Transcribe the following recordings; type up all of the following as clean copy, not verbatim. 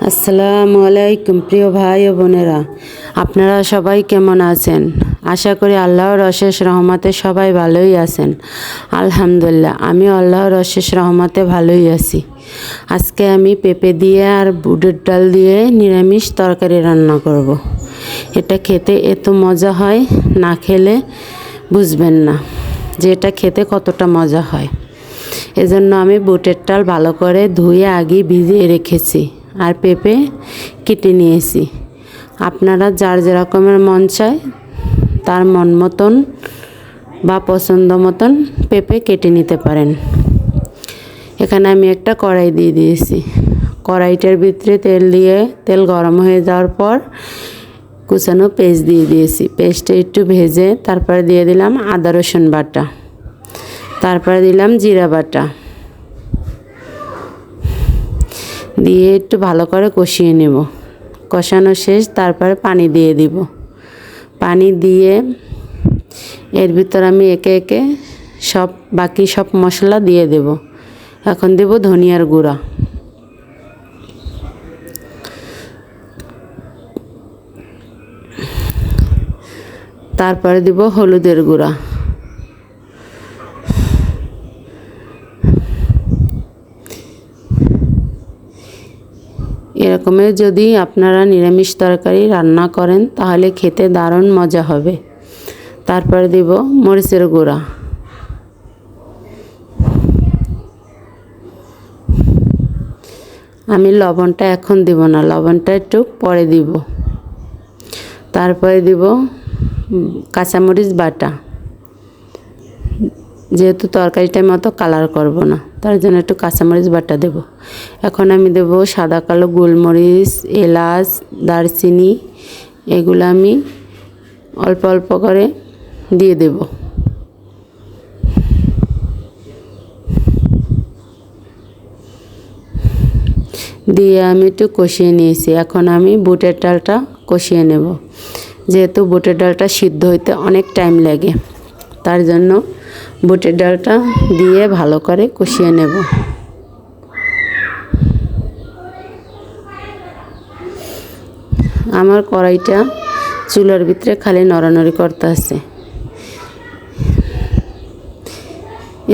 আসসালামু আলাইকুম প্রিয় ভাই ও বোনেরা, আপনারা সবাই কেমন আছেন? আশা করি আল্লাহর অশেষ রহমতে সবাই ভালোই আছেন। আলহামদুলিল্লাহ, আমি আল্লাহর অশেষ রহমতে ভালোই আছি। আজকে আমি পেঁপে দিয়ে আর বুটের ডাল দিয়ে নিরামিষ তরকারি রান্না করব। এটা খেতে এত মজা হয়, না খেলে বুঝবেন না যে এটা খেতে কতটা মজা হয়। এজন্য আমি বুটের ডাল ভালো করে ধুয়ে আগে ভিজিয়ে রেখেছি আর পেঁপে কেটে নিয়েছি। আপনারা যার যেরকমের মন চায় তার মন মতন বা পছন্দ মতন পেঁপে কেটে নিতে পারেন। এখানে আমি একটা কড়াই দিয়ে দিয়েছি। কড়াইটার ভিতরে তেল দিয়ে তেল গরম হয়ে যাওয়ার পর কুচানো পেস্ট দিয়ে দিয়েছি। পেস্টটা একটু ভেজে তারপরে দিয়ে দিলাম আদা রসুন বাটা, তারপরে দিলাম জিরা বাটা, দিয়ে একটু ভালো করে কষিয়ে নেব। কষানো শেষ, তারপরে পানি দিয়ে দিব। পানি দিয়ে এর ভিতর আমি একে একে বাকি সব মশলা দিয়ে দেব। এখন দেব ধনিয়ার গুঁড়া, তারপরে দিব হলুদের গুঁড়া, এরকমের যদি আপনারা নিরামিষ তরকারি রান্না করেন তাহলে খেতে দারুণ মজা হবে। তারপরে দিব মরিচের গুঁড়া, আমি লবণটা এখন দিব না, লবণটা একটু পরে দিব। তারপরে দিব কাঁচামরিচ বাটা, যেহেতু তরকারিটার মতো কালার করব না তার জন্য একটু কাঁচামরিচ বাটা দেব। এখন আমি দেব সাদা কালো গোলমরিচ, এলাচ, দারচিনি, এগুলো আমি অল্প অল্প করে দিয়ে দেব। দিয়ে আমি একটু কষিয়ে নিয়েছি। এখন আমি বুটের ডালটা কষিয়ে নেব। যেহেতু বুটের ডালটা সিদ্ধ হইতে অনেক টাইম লাগে, তার জন্য বুটের ডালটা দিয়ে ভালো করে কষিয়ে নেব। আমার কড়াইটা চুলার ভিতরে খালি নড়ানড়ি করতে আছে,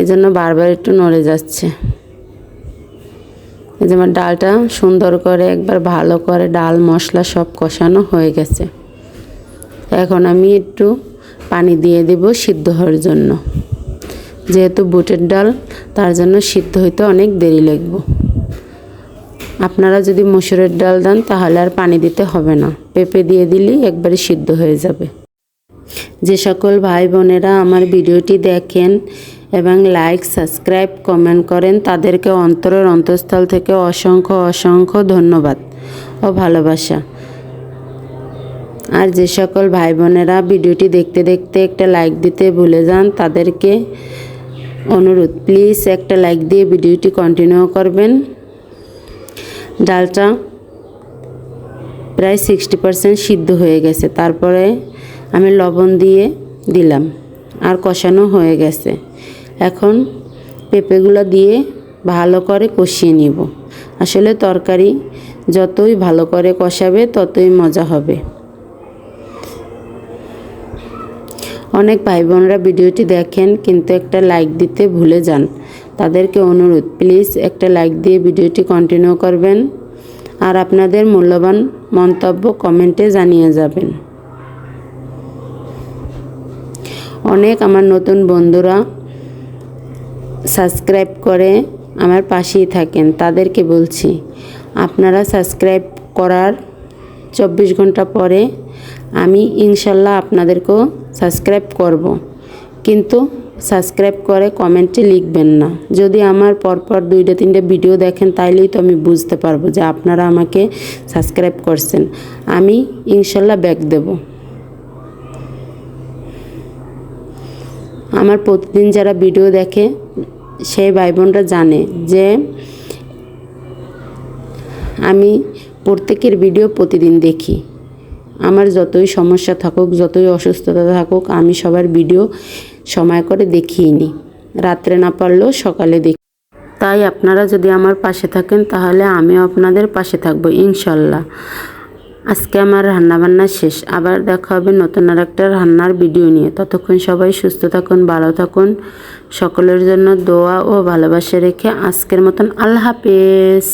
এজন্য বারবার একটু নড়ে যাচ্ছে। এই যে আমার ডালটা সুন্দর করে একবার ভালো করে ডাল মশলা সব কষানো হয়ে গেছে। এখন আমি একটু পানি দিয়ে দেব সিদ্ধ হওয়ার জন্য। যেহেতু বুটের ডাল, তার জন্য সিদ্ধ হইতে অনেক দেরি লাগবে। আপনারা যদি মসুরের ডাল দেন তাহলে আর পানি দিতে হবে না, পেঁপে দিয়ে দিলেই একবারে সিদ্ধ হয়ে যাবে। যে সকল ভাই বোনেরা আমার ভিডিওটি দেখেন এবং লাইক, সাবস্ক্রাইব, কমেন্ট করেন তাদেরকে অন্তরের অন্তঃস্থল থেকে অসংখ্য অসংখ্য ধন্যবাদ ও ভালোবাসা। আর যে সকল ভাই বোনেরা ভিডিওটি দেখতে দেখতে একটা লাইক দিতে ভুলে যান তাদেরকে অনুরোধ, প্লিজ একটা লাইক দিয়ে ভিডিওটি কন্টিনিউ করবেন। ডালটা প্রায় 60% সিদ্ধ হয়ে গেছে। তারপরে আমি লবণ দিয়ে দিলাম আর কষানো হয়ে গেছে। এখন পেঁপেগুলো দিয়ে ভালো করে কষিয়ে নিব। আসলে তরকারি যতই ভালো করে কষাবে ততই মজা হবে। অনেক ভাই বোনরা ভিডিওটি দেখেন কিন্তু একটা লাইক দিতে ভুলে যান, তাদেরকে অনুরোধ, প্লিজ একটা লাইক দিয়ে ভিডিওটি কন্টিনিউ করবেন আর আপনাদের মূল্যবান মন্তব্য কমেন্টে জানিয়ে যাবেন। অনেক আমার নতুন বন্ধুরা সাবস্ক্রাইব করে আমার পাশেই থাকেন, তাদেরকে বলছি আপনারা সাবস্ক্রাইব করার 24 ঘন্টা পরে আমি ইনশাল্লাহ আপনাদেরকেও সাবস্ক্রাইব করব, কিন্তু সাবস্ক্রাইব করে কমেন্টে লিখবেন না। যদি আমার পরপর 2-3 ভিডিও দেখেন তাইলেই তো আমি বুঝতে পারবো যে আপনারা আমাকে সাবস্ক্রাইব করছেন। আমি ইনশাল্লাহ ব্যাক দেব। আমার প্রতিদিন যারা ভিডিও দেখে সেই ভাই বোনরা জানে যে আমি প্রত্যেকের ভিডিও প্রতিদিন দেখি। আমার যতই সমস্যা থাকুক, যতই অসুস্থতা থাকুক, আমি সবার ভিডিও সময় করে দেখিয়ে নিই। রাত্রে না পারলেও সকালে দেখি। তাই আপনারা যদি আমার পাশে থাকেন তাহলে আমিও আপনাদের পাশে থাকবো ইনশাল্লাহ। আজকে আমার রান্নাবান্না শেষ, আবার দেখা হবে নতুন আর একটা রান্নার ভিডিও নিয়ে। ততক্ষণ সবাই সুস্থ থাকুন, ভালো থাকুন। সকলের জন্য দোয়া ও ভালোবাসা রেখে আজকের মতন আল্লাহ হাফেজ।